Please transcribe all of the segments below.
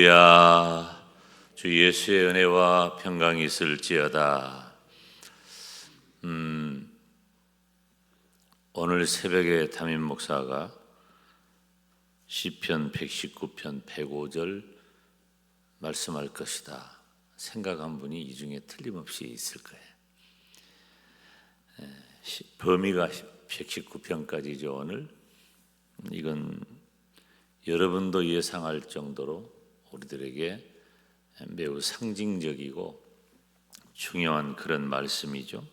야, 주 예수의 은혜와 평강이 있을지어다. 오늘 새벽에 담임 목사가 시편 119편 105절 말씀할 것이다 생각한 분이 이 중에 틀림없이 있을 거예요. 범위가 119편까지죠. 오늘 이건 여러분도 예상할 정도로 우리들에게 매우 상징적이고 중요한 그런 말씀이죠.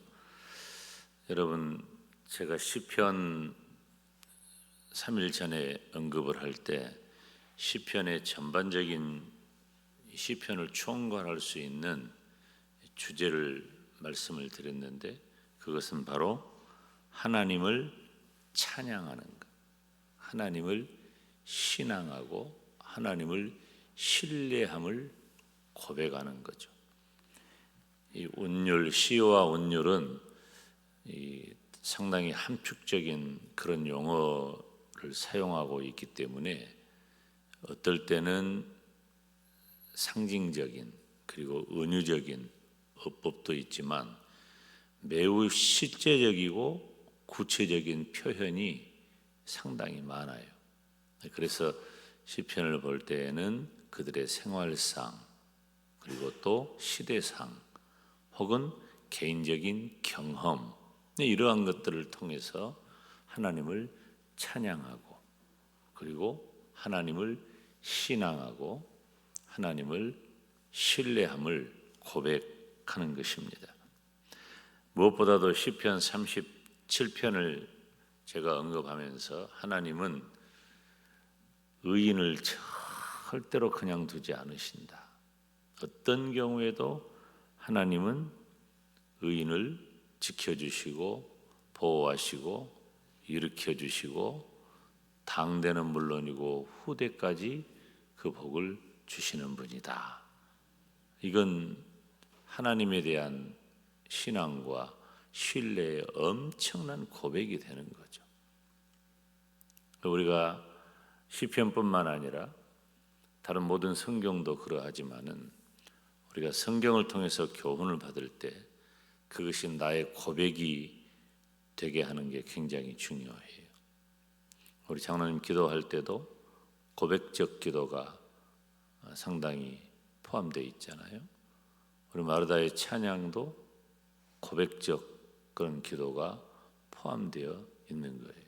여러분, 제가 시편 3일 전에 언급을 할 때 시편의 전반적인 시편을 총괄할 수 있는 주제를 말씀을 드렸는데, 그것은 바로 하나님을 찬양하는 것, 하나님을 신앙하고 하나님을 신뢰함을 고백하는 거죠. 이 운율, 시와 운율은 상당히 함축적인 그런 용어를 사용하고 있기 때문에 어떨 때는 상징적인 그리고 은유적인 어법도 있지만 매우 실제적이고 구체적인 표현이 상당히 많아요. 그래서 시편을 볼 때에는 그들의 생활상 그리고 또 시대상 혹은 개인적인 경험, 이러한 것들을 통해서 하나님을 찬양하고 그리고 하나님을 신앙하고 하나님을 신뢰함을 고백하는 것입니다. 무엇보다도 시편 37편을 제가 언급하면서 하나님은 의인을 절대로 그냥 두지 않으신다. 어떤 경우에도 하나님은 의인을 지켜주시고 보호하시고 일으켜주시고 당대는 물론이고 후대까지 그 복을 주시는 분이다. 이건 하나님에 대한 신앙과 신뢰의 엄청난 고백이 되는 거죠. 우리가 시편뿐만 아니라 다른 모든 성경도 그러하지만은 우리가 성경을 통해서 교훈을 받을 때 그것이 나의 고백이 되게 하는 게 굉장히 중요해요. 우리 장로님 기도할 때도 고백적 기도가 상당히 포함되어 있잖아요. 우리 마르다의 찬양도 고백적 그런 기도가 포함되어 있는 거예요.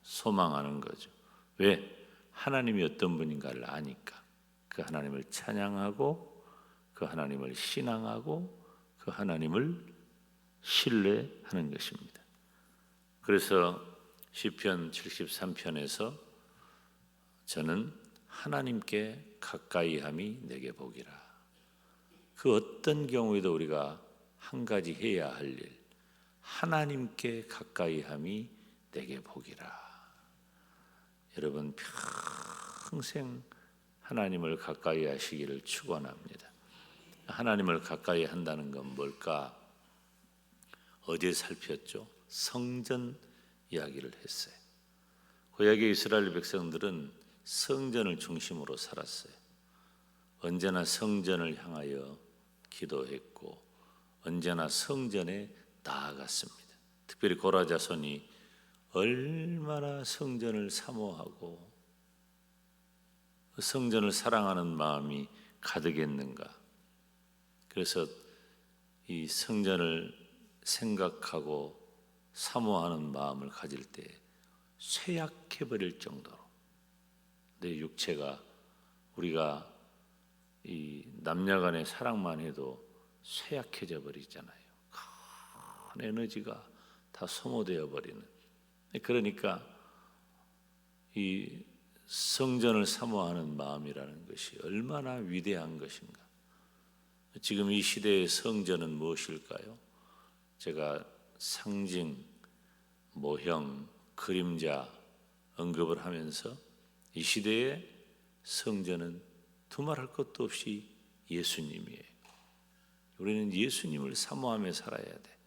소망하는 거죠. 왜? 하나님이 어떤 분인가를 아니까. 그 하나님을 찬양하고 그 하나님을 신앙하고 그 하나님을 신뢰하는 것입니다. 그래서 시편 73편에서 저는 하나님께 가까이함이 내게 복이라. 그 어떤 경우에도 우리가 한 가지 해야 할 일, 하나님께 가까이함이 내게 복이라. 여러분 평생 하나님을 가까이 하시기를 축원합니다. 하나님을 가까이 한다는 건 뭘까? 어제 살폈죠. 성전 이야기를 했어요. 구약의 이스라엘 백성들은 성전을 중심으로 살았어요. 언제나 성전을 향하여 기도했고 언제나 성전에 나아갔습니다. 특별히 고라 자손이 얼마나 성전을 사모하고 성전을 사랑하는 마음이 가득했는가. 그래서 이 성전을 생각하고 사모하는 마음을 가질 때 쇠약해 버릴 정도로 내 육체가, 우리가 이 남녀간의 사랑만 해도 쇠약해져 버리잖아요. 큰 에너지가 다 소모되어 버리는. 그러니까 이 성전을 사모하는 마음이라는 것이 얼마나 위대한 것인가. 지금 이 시대의 성전은 무엇일까요? 제가 상징, 모형, 그림자 언급을 하면서 이 시대의 성전은 두말할 것도 없이 예수님이에요. 우리는 예수님을 사모하며 살아야 돼.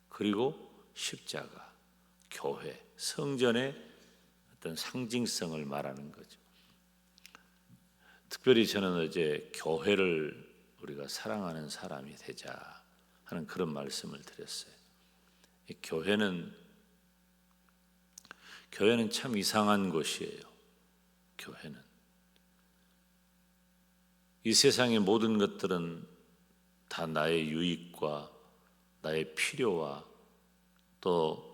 그리고 십자가, 교회, 성전의 어떤 상징성을 말하는 거죠. 특별히 저는 어제 교회를 우리가 사랑하는 사람이 되자 하는 그런 말씀을 드렸어요. 이 교회는 참 이상한 곳이에요. 교회는 이 세상의 모든 것들은 다 나의 유익과 나의 필요와 또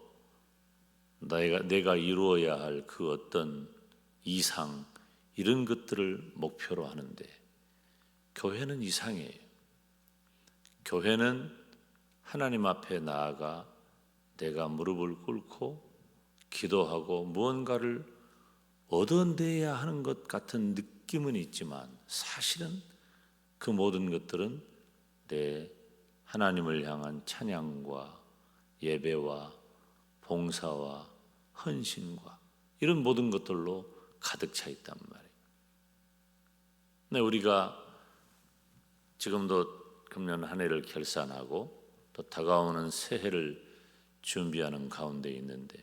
내가 이루어야 할 그 어떤 이상, 이런 것들을 목표로 하는데 교회는 이상해요. 교회는 하나님 앞에 나아가 내가 무릎을 꿇고 기도하고 무언가를 얻어내야 하는 것 같은 느낌은 있지만 사실은 그 모든 것들은 내 하나님을 향한 찬양과 예배와 봉사와 헌신과 이런 모든 것들로 가득 차 있단 말이에요. 근데 우리가 지금도 금년 한 해를 결산하고 또 다가오는 새해를 준비하는 가운데 있는데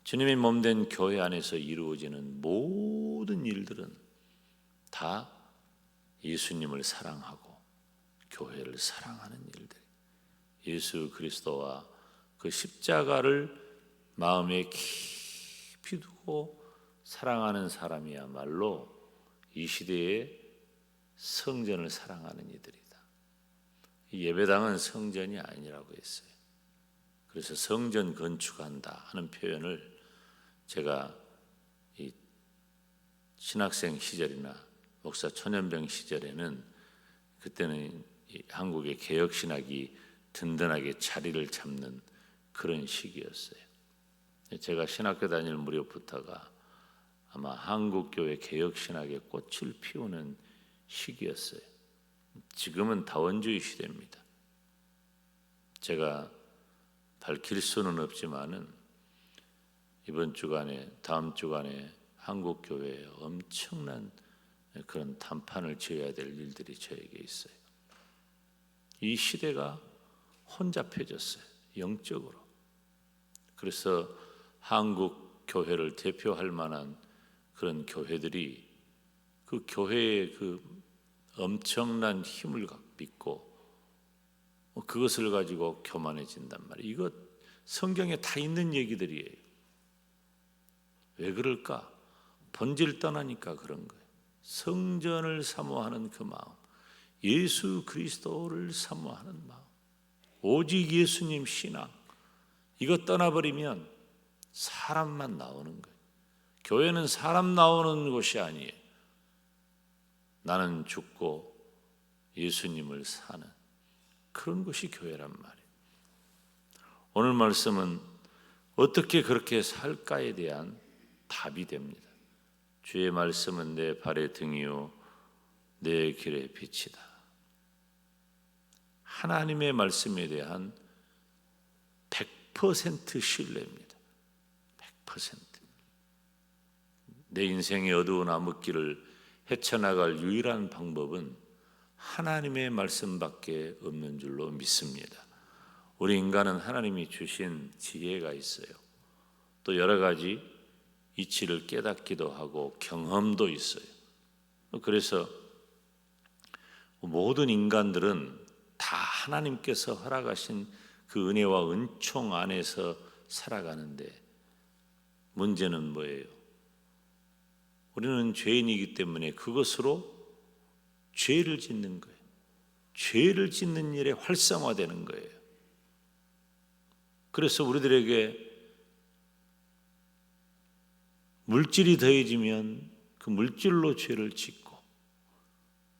주님의 몸된 교회 안에서 이루어지는 모든 일들은 다 예수님을 사랑하고 교회를 사랑하는 일들, 예수 그리스도와 그 십자가를 마음에 깊이 두고 사랑하는 사람이야말로 이 시대의 성전을 사랑하는 이들이다. 이 예배당은 성전이 아니라고 했어요. 그래서 성전 건축한다 하는 표현을 제가 이 신학생 시절이나 목사 초년병 시절에는 그때는 이 한국의 개혁신학이 든든하게 자리를 잡는 그런 시기였어요. 제가 신학교 다닐 무렵부터가 아마 한국교회 개혁신학의 꽃을 피우는 시기였어요. 지금은 다원주의 시대입니다. 제가 밝힐 수는 없지만은 이번 주간에 다음 주간에 한국교회에 엄청난 그런 단판을 지어야 될 일들이 저에게 있어요. 이 시대가 혼잡해졌어요. 영적으로. 그래서 한국 교회를 대표할 만한 그런 교회들이 그 교회의 그 엄청난 힘을 믿고 그것을 가지고 교만해진단 말이에요. 이거 성경에 다 있는 얘기들이에요. 왜 그럴까? 본질 떠나니까 그런 거예요. 성전을 사모하는 그 마음, 예수 그리스도를 사모하는 마음, 오직 예수님 신앙, 이거 떠나버리면 사람만 나오는 거예요. 교회는 사람 나오는 곳이 아니에요. 나는 죽고 예수님을 사는 그런 것이 교회란 말이에요. 오늘 말씀은 어떻게 그렇게 살까에 대한 답이 됩니다. 주의 말씀은 내 발의 등이요 내 길의 빛이다. 하나님의 말씀에 대한 100% 신뢰입니다. 100%. 내 인생의 어두운 암흑길을 헤쳐나갈 유일한 방법은 하나님의 말씀밖에 없는 줄로 믿습니다. 우리 인간은 하나님이 주신 지혜가 있어요. 또 여러 가지 이치를 깨닫기도 하고 경험도 있어요. 그래서 모든 인간들은 다 하나님께서 허락하신 그 은혜와 은총 안에서 살아가는데 문제는 뭐예요? 우리는 죄인이기 때문에 그것으로 죄를 짓는 거예요. 죄를 짓는 일에 활성화되는 거예요. 그래서 우리들에게 물질이 더해지면 그 물질로 죄를 짓고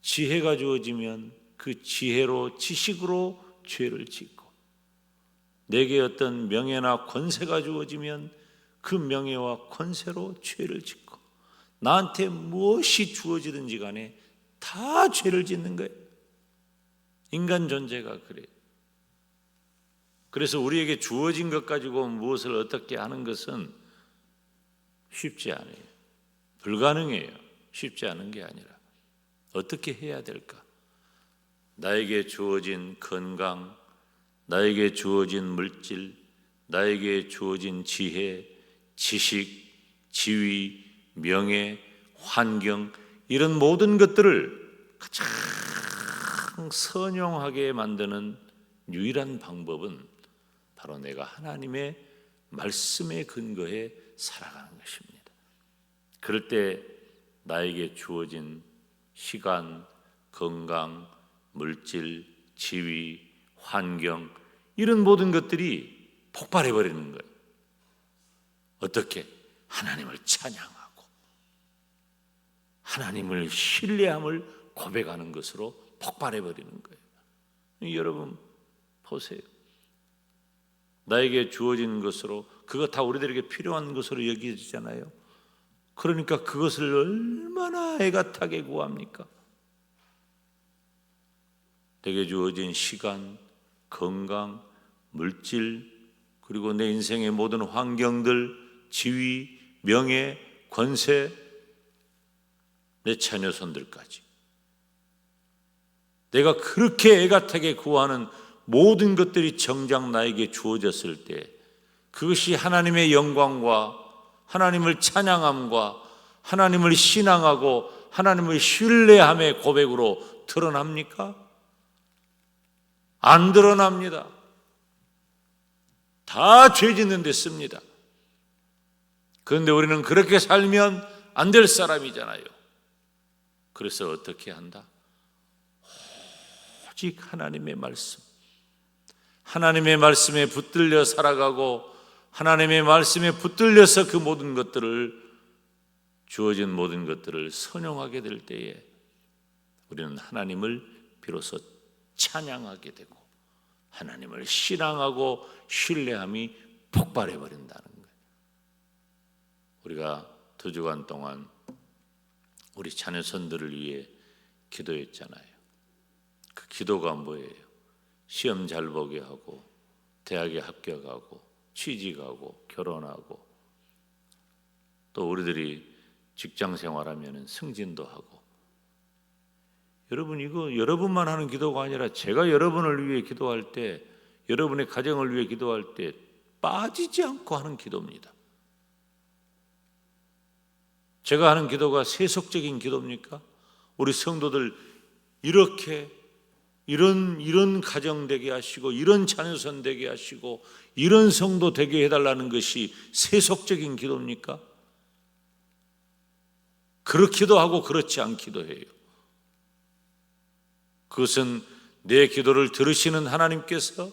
지혜가 주어지면 그 지혜로 지식으로 죄를 짓고 내게 어떤 명예나 권세가 주어지면 그 명예와 권세로 죄를 짓고 나한테 무엇이 주어지든지 간에 다 죄를 짓는 거예요. 인간 존재가 그래요. 그래서 우리에게 주어진 것 가지고 무엇을 어떻게 하는 것은 쉽지 않아요. 불가능해요. 쉽지 않은 게 아니라 어떻게 해야 될까? 나에게 주어진 건강, 나에게 주어진 물질, 나에게 주어진 지혜, 지식, 지위, 명예, 환경, 이런 모든 것들을 가장 선용하게 만드는 유일한 방법은 바로 내가 하나님의 말씀에 근거해 살아가는 것입니다. 그럴 때 나에게 주어진 시간, 건강, 물질, 지위, 환경 이런 모든 것들이 폭발해 버리는 거예요. 어떻게? 하나님을 찬양하고 하나님을 신뢰함을 고백하는 것으로 폭발해 버리는 거예요. 여러분 보세요. 나에게 주어진 것으로 그거 다 우리들에게 필요한 것으로 여겨지잖아요. 그러니까 그것을 얼마나 애가타게 구합니까? 내게 주어진 시간, 건강, 물질, 그리고 내 인생의 모든 환경들, 지위, 명예, 권세, 내 자녀손들까지 내가 그렇게 애가타게 구하는 모든 것들이 정작 나에게 주어졌을 때 그것이 하나님의 영광과 하나님을 찬양함과 하나님을 신앙하고 하나님을 신뢰함의 고백으로 드러납니까? 안 드러납니다. 다 죄 짓는 데 씁니다. 그런데 우리는 그렇게 살면 안 될 사람이잖아요. 그래서 어떻게 한다? 오직 하나님의 말씀, 하나님의 말씀에 붙들려 살아가고 하나님의 말씀에 붙들려서 그 모든 것들을 주어진 모든 것들을 선용하게 될 때에 우리는 하나님을 비로소 찬양하게 되고 하나님을 신앙하고 신뢰함이 폭발해 버린다는 거예요. 우리가 2주간 동안 우리 자녀선들을 위해 기도했잖아요. 그 기도가 뭐예요? 시험 잘 보게 하고 대학에 합격하고 취직하고 결혼하고 또 우리들이 직장 생활하면 승진도 하고. 여러분 이거 여러분만 하는 기도가 아니라 제가 여러분을 위해 기도할 때 여러분의 가정을 위해 기도할 때 빠지지 않고 하는 기도입니다. 제가 하는 기도가 세속적인 기도입니까? 우리 성도들 이렇게 이런 가정 되게 하시고 이런 자녀선 되게 하시고 이런 성도 되게 해달라는 것이 세속적인 기도입니까? 그렇기도 하고 그렇지 않기도 해요. 그것은 내 기도를 들으시는 하나님께서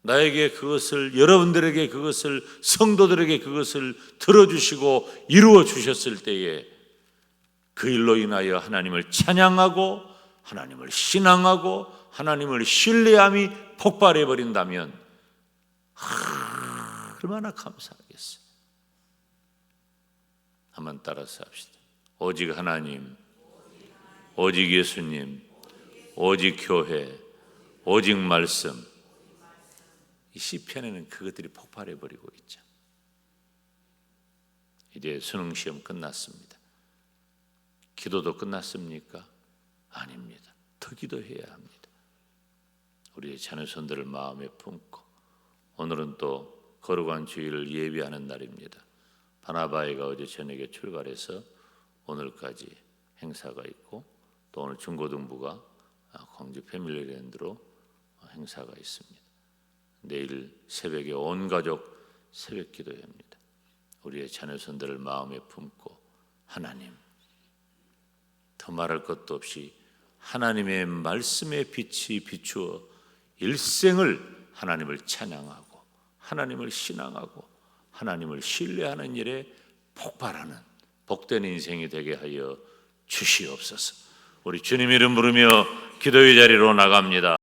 나에게 그것을 여러분들에게 그것을 성도들에게 그것을 들어주시고 이루어 주셨을 때에 그 일로 인하여 하나님을 찬양하고 하나님을 신앙하고 하나님을 신뢰함이 폭발해 버린다면 얼마나 감사하겠어요. 한번 따라서 합시다. 오직 하나님, 오직 예수님, 오직 교회, 오직 말씀. 이 시편에는 그것들이 폭발해 버리고 있죠. 이제 수능 시험 끝났습니다. 기도도 끝났습니까? 아닙니다. 더 기도해야 합니다. 우리의 자녀손들을 마음에 품고 오늘은 또 거룩한 주일을 예비하는 날입니다. 바나바이가 어제 저녁에 출발해서 오늘까지 행사가 있고 또 오늘 중고등부가 광주 패밀리랜드로 행사가 있습니다. 내일 새벽에 온 가족 새벽 기도회입니다. 우리의 자녀손들을 마음에 품고 하나님, 더 말할 것도 없이 하나님의 말씀의 빛이 비추어 일생을 하나님을 찬양하고 하나님을 신앙하고 하나님을 신뢰하는 일에 폭발하는 복된 인생이 되게 하여 주시옵소서. 우리 주님 이름 부르며 기도의 자리로 나갑니다.